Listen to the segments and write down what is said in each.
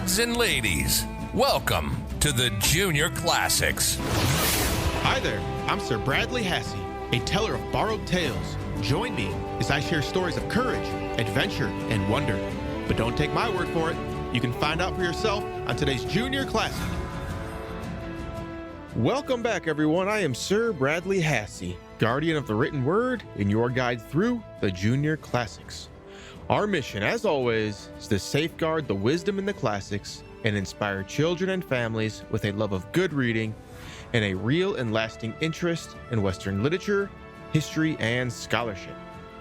Lads and ladies, welcome to the Junior Classics. Hi there, I'm Sir Bradley Hasse, a teller of borrowed tales. Join me as I share stories of courage, adventure, and wonder. But don't take my word for it. You can find out for yourself on today's Junior Classic. Welcome back, everyone. I am Sir Bradley Hasse, guardian of the written word and your guide through the Junior Classics. Our mission, as always, is to safeguard the wisdom in the classics and inspire children and families with a love of good reading and a real and lasting interest in Western literature, history, and scholarship.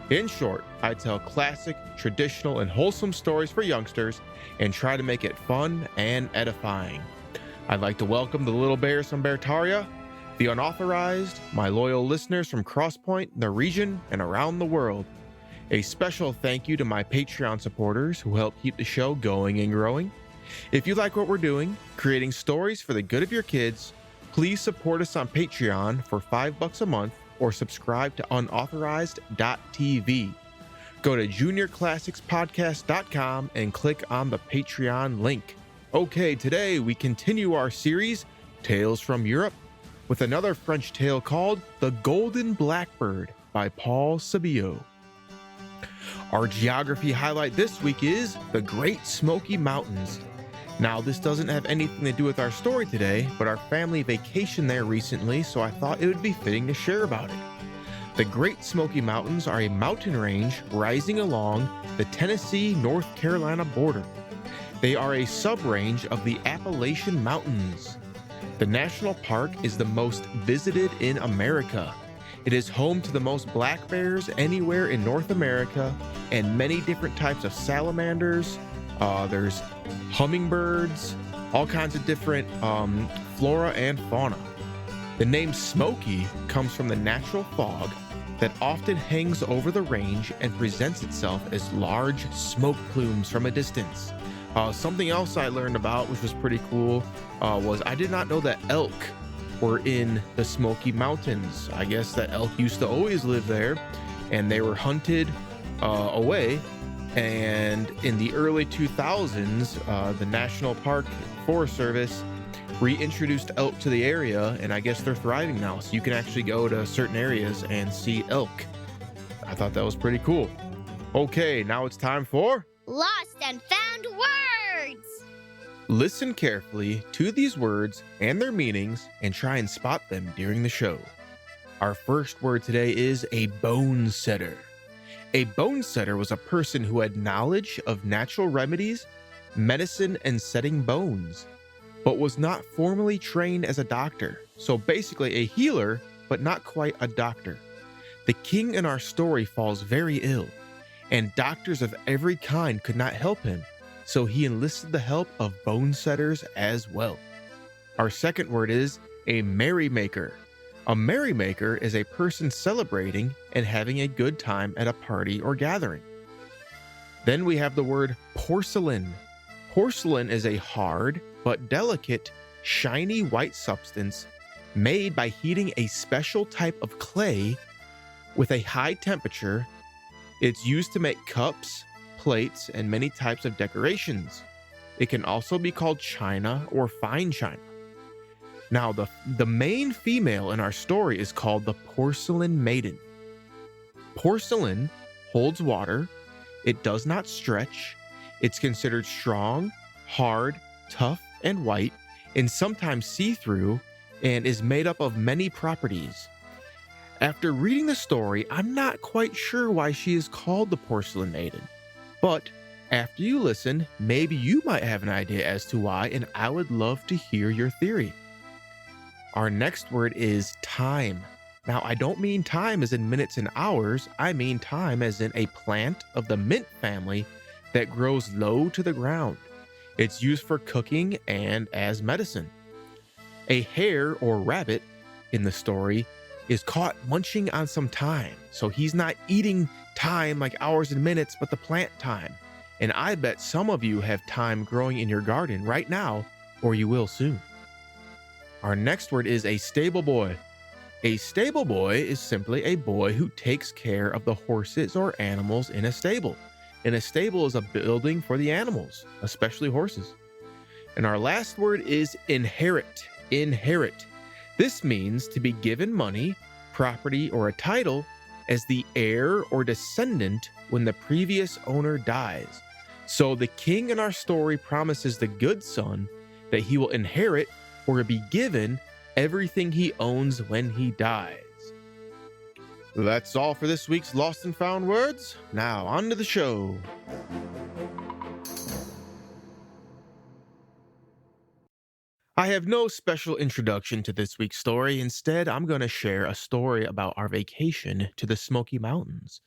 In short, I tell classic, traditional, and wholesome stories for youngsters and try to make it fun and edifying. I'd like to welcome the little bears from Bertaria, the unauthorized, my loyal listeners from Crosspoint, the region, and around the world. A special thank you to my Patreon supporters who help keep the show going and growing. If you like what we're doing, creating stories for the good of your kids, please support us on Patreon for $5 a month or subscribe to unauthorized.tv. Go to juniorclassicspodcast.com and click on the Patreon link. Okay, today we continue our series, Tales from Europe, with another French tale called The Golden Blackbird by Paul Sebillot. Our geography highlight this week is the Great Smoky Mountains. Now, this doesn't have anything to do with our story today, but our family vacationed there recently, so I thought it would be fitting to share about it. The Great Smoky Mountains are a mountain range rising along the Tennessee-North Carolina border. They are a sub-range of the Appalachian Mountains. The national park is the most visited in America. It is home to the most black bears anywhere in North America and many different types of salamanders. There's hummingbirds, all kinds of different flora and fauna. The name Smoky comes from the natural fog that often hangs over the range and presents itself as large smoke plumes from a distance. Something else I learned about, which was pretty cool, was I did not know that elk were in the Smoky Mountains. I guess that elk used to always live there, and they were hunted away. And in the early 2000s, the National Park Forest Service reintroduced elk to the area, and I guess they're thriving now. So you can actually go to certain areas and see elk. I thought that was pretty cool. Okay, now it's time for Lost and Found Words! Listen carefully to these words and their meanings and try and spot them during the show. Our first word today is a bone setter. A bone setter was a person who had knowledge of natural remedies, medicine, and setting bones, but was not formally trained as a doctor. So basically a healer, but not quite a doctor. The king in our story falls very ill, and doctors of every kind could not help him. So he enlisted the help of bone setters as well. Our second word is a merrymaker. A merrymaker is a person celebrating and having a good time at a party or gathering. Then we have the word porcelain. Porcelain is a hard but delicate, shiny white substance made by heating a special type of clay with a high temperature. It's used to make cups, plates, and many types of decorations. It can also be called china or fine china. Now, the main female in our story is called the porcelain maiden. Porcelain holds water. It does not stretch. It's considered strong, hard, tough, and white, and sometimes see-through, and is made up of many properties. After reading the story, I'm not quite sure why she is called the porcelain maiden. But after you listen, maybe you might have an idea as to why, and I would love to hear your theory. Our next word is time. Now, I don't mean time as in minutes and hours. I mean time as in a plant of the mint family that grows low to the ground. It's used for cooking and as medicine. A hare or rabbit in the story is caught munching on some thyme. So he's not eating thyme like hours and minutes, but the plant thyme. And I bet some of you have thyme growing in your garden right now, or you will soon. Our next word is a stable boy. A stable boy is simply a boy who takes care of the horses or animals in a stable. And a stable is a building for the animals, especially horses. And our last word is inherit. Inherit. This means to be given money, property, or a title as the heir or descendant when the previous owner dies. So the king in our story promises the good son that he will inherit or be given everything he owns when he dies. That's all for this week's Lost and Found Words. Now on to the show. I have no special introduction to this week's story. Instead, I'm going to share a story about our vacation to the Smoky Mountains.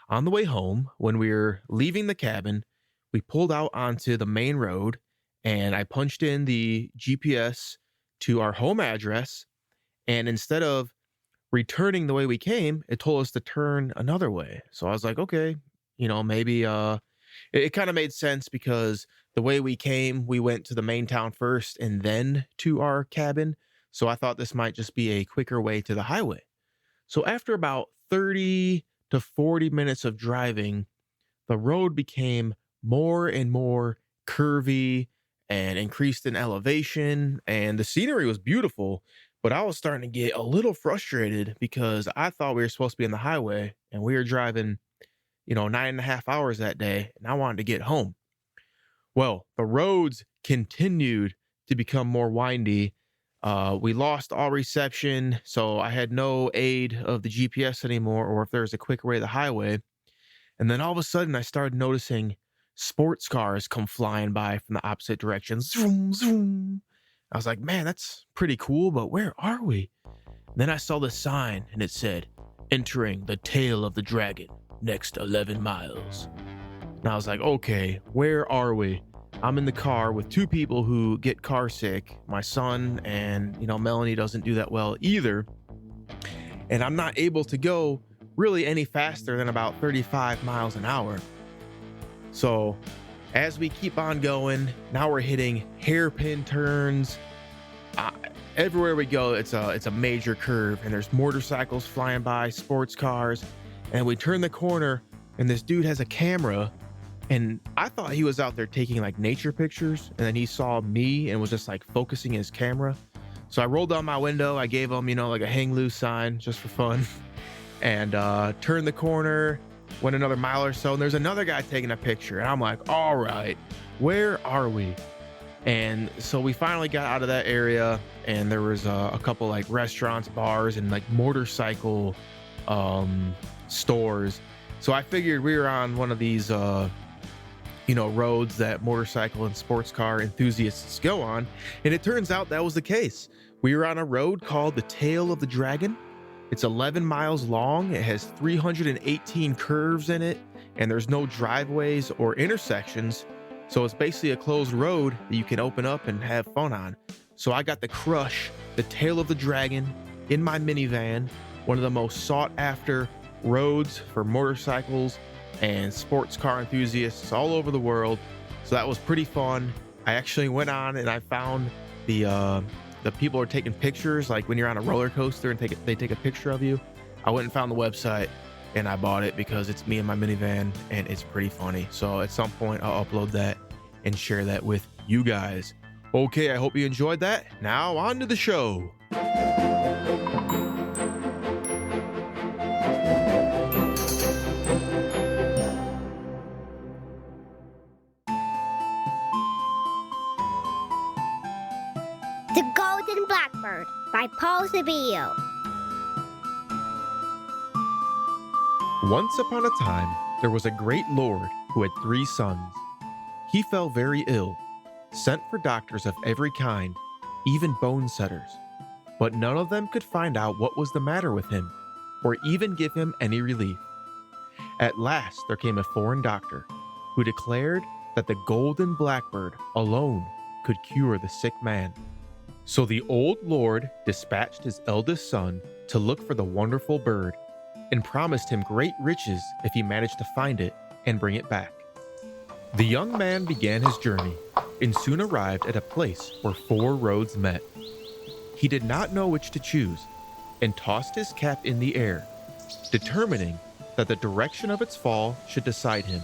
On the way home, when we were leaving the cabin, we pulled out onto the main road and I punched in the GPS to our home address. And instead of returning the way we came, it told us to turn another way. So I was like, okay, maybe it kind of made sense because the way we came, we went to the main town first and then to our cabin. So I thought this might just be a quicker way to the highway. So after about 30 to 40 minutes of driving, the road became more and more curvy and increased in elevation, and the scenery was beautiful, but I was starting to get a little frustrated because I thought we were supposed to be on the highway and we were driving 9.5 hours that day, and I wanted to get home. Well, the roads continued to become more windy. We lost all reception, so I had no aid of the GPS anymore, or if there was a quicker way to the highway. And then all of a sudden, I started noticing sports cars come flying by from the opposite direction. Zoom, zoom. I was like, man, that's pretty cool, but where are we? And then I saw the sign, and it said, entering the tail of the dragon, next 11 miles. And I was like, okay, where are we? I'm in the car with two people who get car sick, my son, and, Melanie doesn't do that well either. And I'm not able to go really any faster than about 35 miles an hour. So as we keep on going, now we're hitting hairpin turns. Everywhere we go, it's a major curve, and there's motorcycles flying by, sports cars, and we turn the corner, and this dude has a camera, and I thought he was out there taking like nature pictures, and then he saw me and was just like focusing his camera. So I rolled down my window, I gave him, like a hang loose sign just for fun, and turned the corner, went another mile or so, and there's another guy taking a picture, and I'm like, all right, where are we? And so we finally got out of that area, and there was a couple like restaurants, bars, and like motorcycle stores. So I figured we were on one of these roads that motorcycle and sports car enthusiasts go on, and it turns out that was the case. We were on a road called the Tail of the Dragon. It's 11 miles long. It has 318 curves in it, and there's no driveways or intersections. So it's basically a closed road that you can open up and have fun on. So I got to crush the Tail of the Dragon in my minivan, one of the most sought after roads for motorcycles and sports car enthusiasts all over the world. So that was pretty fun. I actually went on and I found the people are taking pictures, like when you're on a roller coaster and they take a picture of you. I went and found the website and I bought it because it's me and my minivan, and it's pretty funny. So at some point I'll upload that and share that with you guys. Okay, I hope you enjoyed that. Now on to the show. The Golden Blackbird by Sebillot. Once upon a time, there was a great lord who had 3 sons. He fell very ill, sent for doctors of every kind, even bone setters, but none of them could find out what was the matter with him, or even give him any relief. At last there came a foreign doctor, who declared that the golden blackbird alone could cure the sick man. So the old lord dispatched his eldest son to look for the wonderful bird, and promised him great riches if he managed to find it and bring it back. The young man began his journey and soon arrived at a place where 4 roads met. He did not know which to choose and tossed his cap in the air, determining that the direction of its fall should decide him.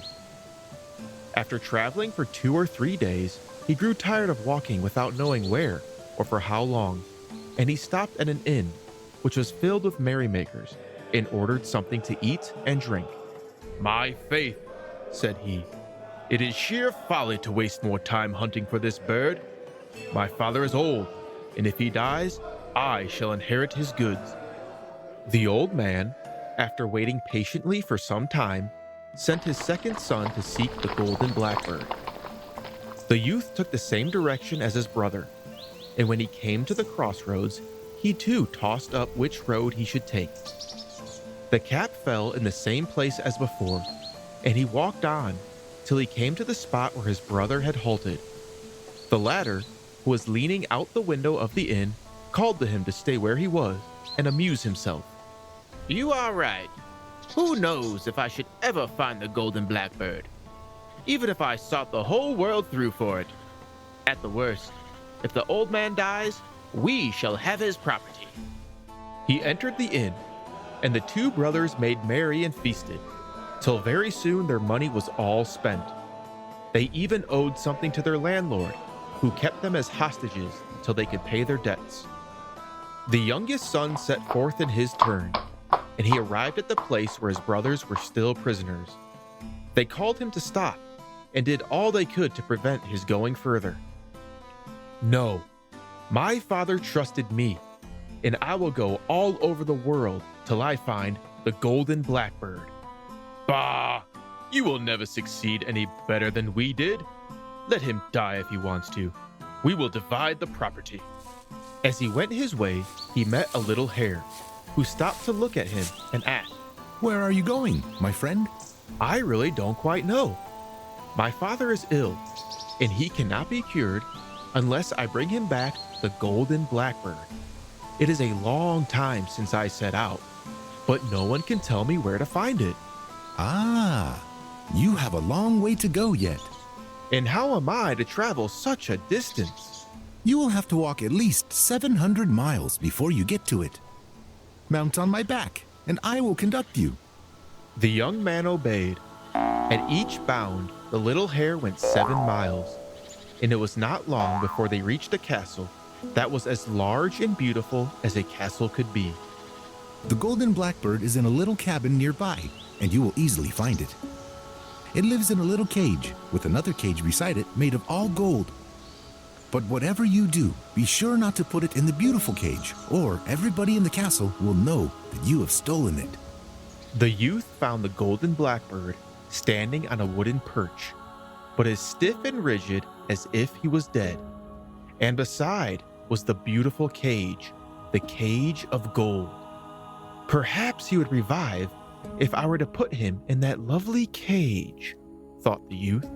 After traveling for 2 or 3 days, He grew tired of walking without knowing where or for how long, and he stopped at an inn, which was filled with merrymakers, and ordered something to eat and drink. "My faith," said he, "it is sheer folly to waste more time hunting for this bird. My father is old, and if he dies, I shall inherit his goods." The old man, after waiting patiently for some time, sent his second son to seek the golden blackbird. The youth took the same direction as his brother, and when he came to the crossroads, he too tossed up which road he should take. The cap fell in the same place as before, and he walked on till he came to the spot where his brother had halted. The latter, who was leaning out the window of the inn, called to him to stay where he was and amuse himself. "You are right. Who knows if I should ever find the golden blackbird, even if I sought the whole world through for it. At the worst, if the old man dies, we shall have his property." He entered the inn, and the two brothers made merry and feasted, till very soon their money was all spent. They even owed something to their landlord, who kept them as hostages till they could pay their debts. The youngest son set forth in his turn, and he arrived at the place where his brothers were still prisoners. They called him to stop, and did all they could to prevent his going further. "No, my father trusted me, and I will go all over the world till I find the golden blackbird." "Bah! You will never succeed any better than we did. Let him die if he wants to. We will divide the property." As he went his way, he met a little hare, who stopped to look at him and asked, "Where are you going, my friend?" "I really don't quite know. My father is ill, and he cannot be cured unless I bring him back the golden blackbird. It is a long time since I set out, but no one can tell me where to find it." "Ah, you have a long way to go yet. "And how am I to travel such a distance?" You will have to walk at least 700 miles before you get to it. Mount on my back, and I will conduct you." The young man obeyed. At each bound, the little hare went 7 miles, and it was not long before they reached a castle that was as large and beautiful as a castle could be. The golden blackbird is in a little cabin nearby, and you will easily find it. It lives in a little cage, with another cage beside it made of all gold. But whatever you do, be sure not to put it in the beautiful cage, or everybody in the castle will know that you have stolen it. The youth found the golden blackbird standing on a wooden perch, but as stiff and rigid as if he was dead. And beside was the beautiful cage, the cage of gold. Perhaps he would revive if I were to put him in that lovely cage, thought the youth.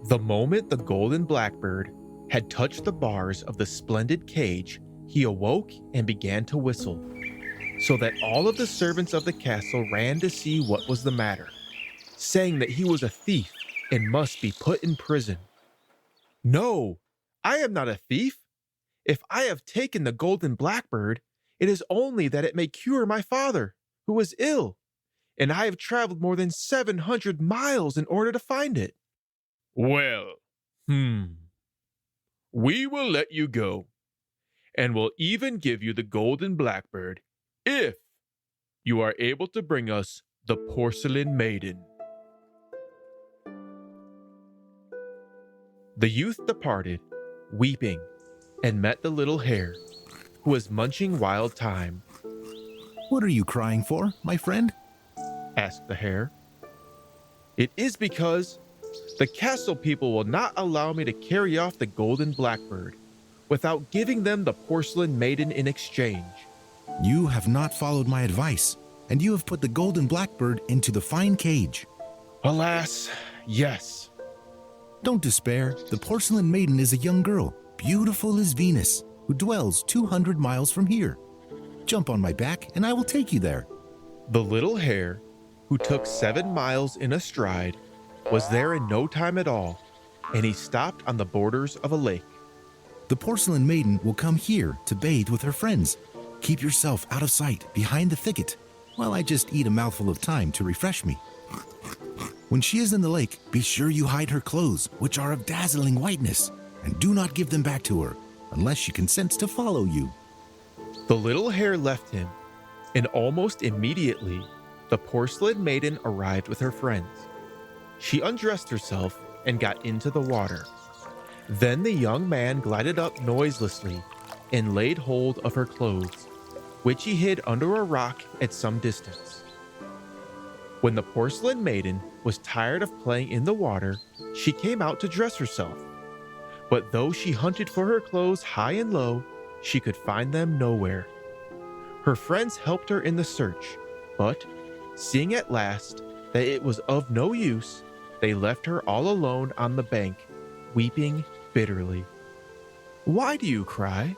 The moment the golden blackbird had touched the bars of the splendid cage, he awoke and began to whistle, so that all of the servants of the castle ran to see what was the matter, saying that he was a thief and must be put in prison. "No, I am not a thief. If I have taken the golden blackbird, it is only that it may cure my father, who is ill, and I have traveled more than 700 miles in order to find it." "Well, we will let you go, and will even give you the golden blackbird if you are able to bring us the porcelain maiden." The youth departed, weeping, and met the little hare, who was munching wild thyme. "What are you crying for, my friend?" asked the hare. "It is because the castle people will not allow me to carry off the golden blackbird without giving them the porcelain maiden in exchange." "You have not followed my advice, and you have put the golden blackbird into the fine cage." "Alas, yes." "Don't despair. The porcelain maiden is a young girl, beautiful as Venus, who dwells 200 miles from here. Jump on my back, and I will take you there." The little hare, who took 7 miles in a stride, was there in no time at all, and he stopped on the borders of a lake. "The porcelain maiden will come here to bathe with her friends. Keep yourself out of sight behind the thicket, while I just eat a mouthful of thyme to refresh me. When she is in the lake, be sure you hide her clothes, which are of dazzling whiteness, and do not give them back to her, unless she consents to follow you." The little hare left him, and almost immediately, the porcelain maiden arrived with her friends. She undressed herself and got into the water. Then the young man glided up noiselessly and laid hold of her clothes, which he hid under a rock at some distance. When the porcelain maiden was tired of playing in the water, she came out to dress herself. But though she hunted for her clothes high and low, she could find them nowhere. Her friends helped her in the search, but seeing at last that it was of no use, they left her all alone on the bank, weeping bitterly. "Why do you cry?"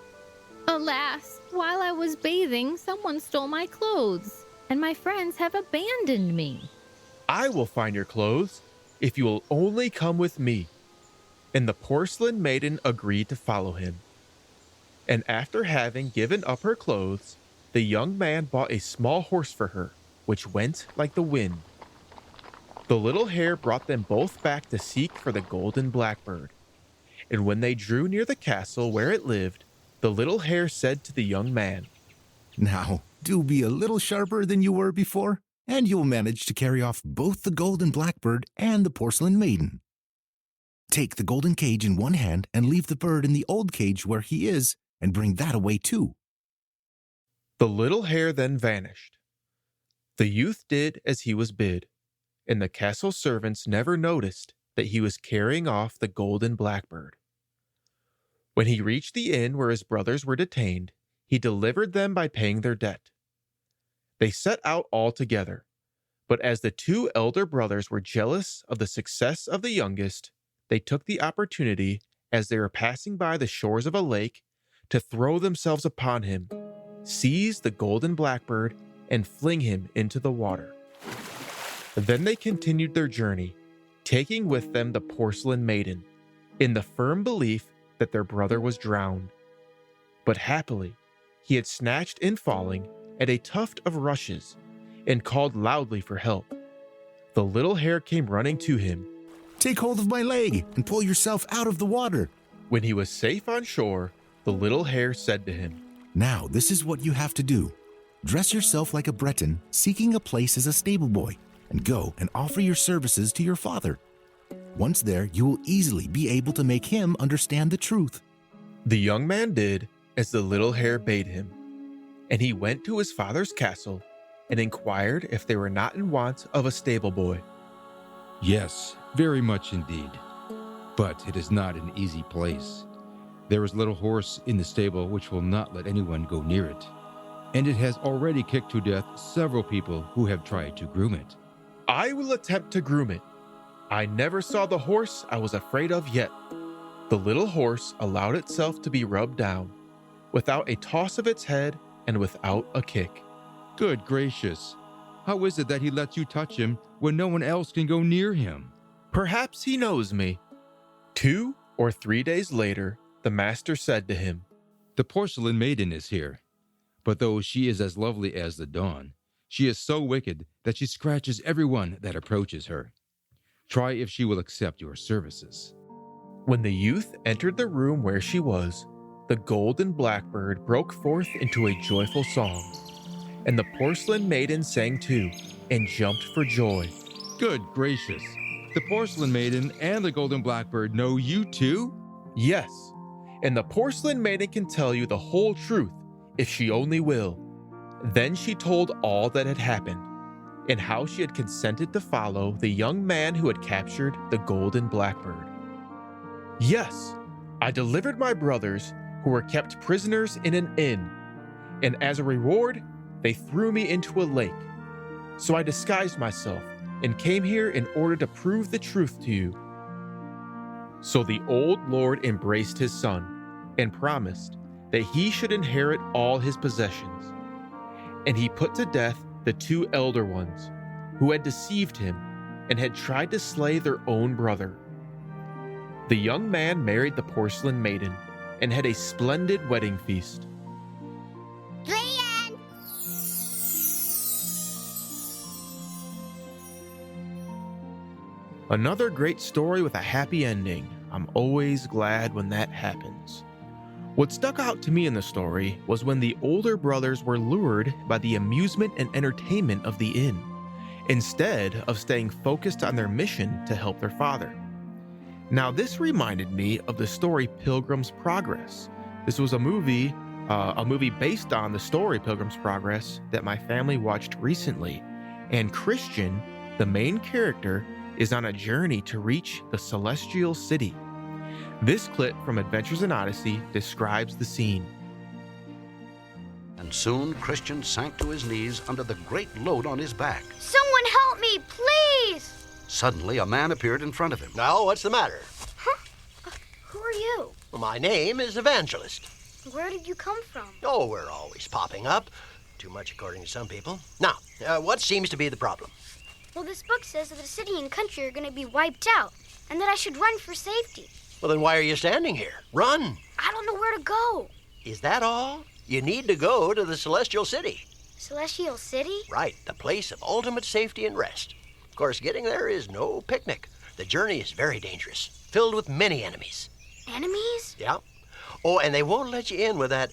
Alas, while I was bathing, someone stole my clothes, and my friends have abandoned me. "I will find your clothes if you will only come with me." And the porcelain maiden agreed to follow him. And after having given up her clothes, the young man bought a small horse for her, which went like the wind. The little hare brought them both back to seek for the golden blackbird. And when they drew near the castle where it lived, the little hare said to the young man, "Now, do be a little sharper than you were before, and you'll manage to carry off both the golden blackbird and the porcelain maiden. Take the golden cage in one hand and leave the bird in the old cage where he is, and bring that away too." The little hare then vanished. The youth did as he was bid, and the castle servants never noticed that he was carrying off the golden blackbird. When he reached the inn where his brothers were detained, he delivered them by paying their debt. They set out all together, but as the two elder brothers were jealous of the success of the youngest, they took the opportunity, as they were passing by the shores of a lake, to throw themselves upon him, seize the golden blackbird, and fling him into the water. Then they continued their journey, taking with them the porcelain maiden, in the firm belief that their brother was drowned. But happily, he had snatched in falling at a tuft of rushes and called loudly for help. The little hare came running to him. "Take hold of my leg and pull yourself out of the water." When he was safe on shore, the little hare said to him, "Now, this is what you have to do. Dress yourself like a Breton seeking a place as a stable boy, and go and offer your services to your father. Once there, you will easily be able to make him understand the truth." The young man did as the little hare bade him, and he went to his father's castle and inquired if they were not in want of a stable boy. "Yes, very much indeed. But it is not an easy place. There is a little horse in the stable which will not let anyone go near it, and it has already kicked to death several people who have tried to groom it." "I will attempt to groom it. I never saw the horse I was afraid of yet." The little horse allowed itself to be rubbed down, without a toss of its head and without a kick. "Good gracious! How is it that he lets you touch him when no one else can go near him?" "Perhaps he knows me." 2 or 3 days later, the master said to him, "The porcelain maiden is here, but though she is as lovely as the dawn, she is so wicked that she scratches everyone that approaches her. Try if she will accept your services." When the youth entered the room where she was, the golden blackbird broke forth into a joyful song, and the porcelain maiden sang too, and jumped for joy. "Good gracious! The porcelain maiden and the golden blackbird know you too?" "Yes, and the porcelain maiden can tell you the whole truth if she only will." Then she told all that had happened, and how she had consented to follow the young man who had captured the golden blackbird. "Yes, I delivered my brothers who were kept prisoners in an inn, and as a reward, they threw me into a lake. So I disguised myself and came here in order to prove the truth to you." So the old lord embraced his son and promised that he should inherit all his possessions. And he put to death the 2 elder ones who had deceived him and had tried to slay their own brother. The young man married the porcelain maiden and had a splendid wedding feast. The end. Another great story with a happy ending. I'm always glad when that happens. What stuck out to me in the story was when the older brothers were lured by the amusement and entertainment of the inn, instead of staying focused on their mission to help their father. Now, this reminded me of the story Pilgrim's Progress. This was a movie based on the story Pilgrim's Progress that my family watched recently, and Christian, the main character, is on a journey to reach the Celestial City. This clip from Adventures in Odyssey describes the scene. And soon Christian sank to his knees under the great load on his back. Someone help me, please! Suddenly, a man appeared in front of him. Now, what's the matter? Huh? Who are you? Well, my name is Evangelist. Where did you come from? Oh, we're always popping up. Too much according to some people. Now, what seems to be the problem? Well, this book says that the city and country are going to be wiped out, and that I should run for safety. Well, then why are you standing here? Run! I don't know where to go. Is that all? You need to go to the Celestial City. Celestial City? Right, the place of ultimate safety and rest. Of course, getting there is no picnic. The journey is very dangerous, filled with many enemies. Enemies? Yeah. Oh, and they won't let you in with that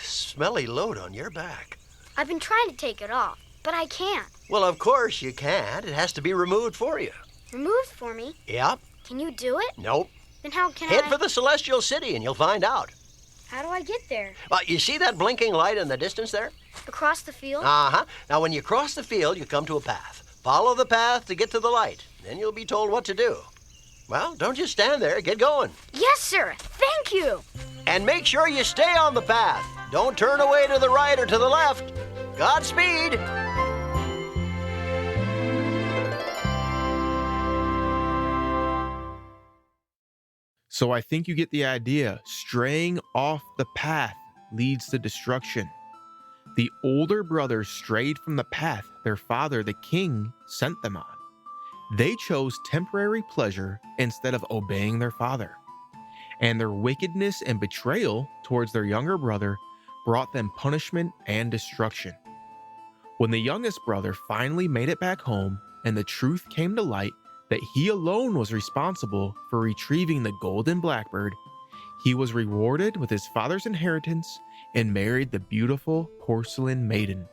smelly load on your back. I've been trying to take it off, but I can't. Well, of course you can't. It has to be removed for you. Removed for me? Yep. Can you do it? Nope. Then how can Head for the Celestial City and you'll find out. How do I get there? Well, you see that blinking light in the distance there? Across the field? Uh-huh. Now, when you cross the field, you come to a path. Follow the path to get to the light. Then you'll be told what to do. Well, don't just stand there. Get going. Yes, sir. Thank you. And make sure you stay on the path. Don't turn away to the right or to the left. Godspeed. So I think you get the idea. Straying off the path leads to destruction. The older brothers strayed from the path their father, the king, sent them on. They chose temporary pleasure instead of obeying their father. And their wickedness and betrayal towards their younger brother brought them punishment and destruction. When the youngest brother finally made it back home and the truth came to light that he alone was responsible for retrieving the golden Blackbird, he was rewarded with his father's inheritance and married the beautiful porcelain maiden.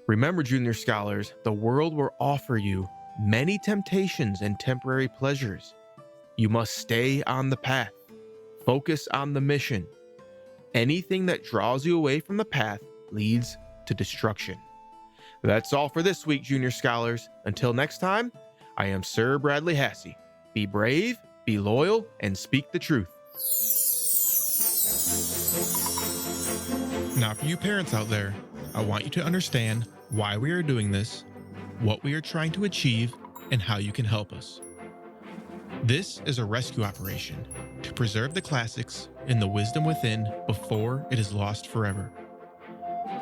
Remember, junior scholars, the world will offer you many temptations and temporary pleasures. You must stay on the path. Focus on the mission. Anything that draws you away from the path leads to destruction. That's all for this week, junior scholars. Until next time, I am Sir Bradley Hasse. Be brave, be loyal, and speak the truth. Now, for you parents out there, I want you to understand why we are doing this, what we are trying to achieve, and how you can help us. This is a rescue operation to preserve the classics and the wisdom within before it is lost forever.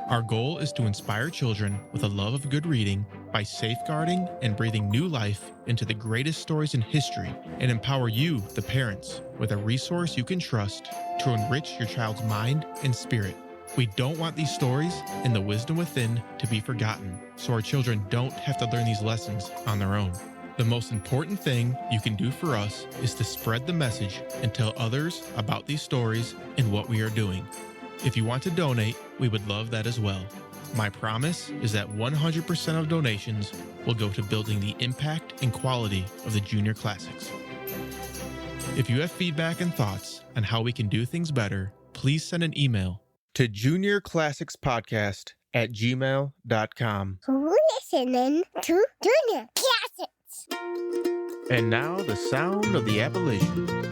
Our goal is to inspire children with a love of good reading by safeguarding and breathing new life into the greatest stories in history, and empower you, the parents, with a resource you can trust to enrich your child's mind and spirit. We don't want these stories and the wisdom within to be forgotten, so our children don't have to learn these lessons on their own. The most important thing you can do for us is to spread the message and tell others about these stories and what we are doing. If you want to donate, we would love that as well. My promise is that 100% of donations will go to building the impact and quality of the Junior Classics. If you have feedback and thoughts on how we can do things better, please send an email to juniorclassicspodcast@gmail.com. Listening to Junior Classics. And now the sound of the apparition.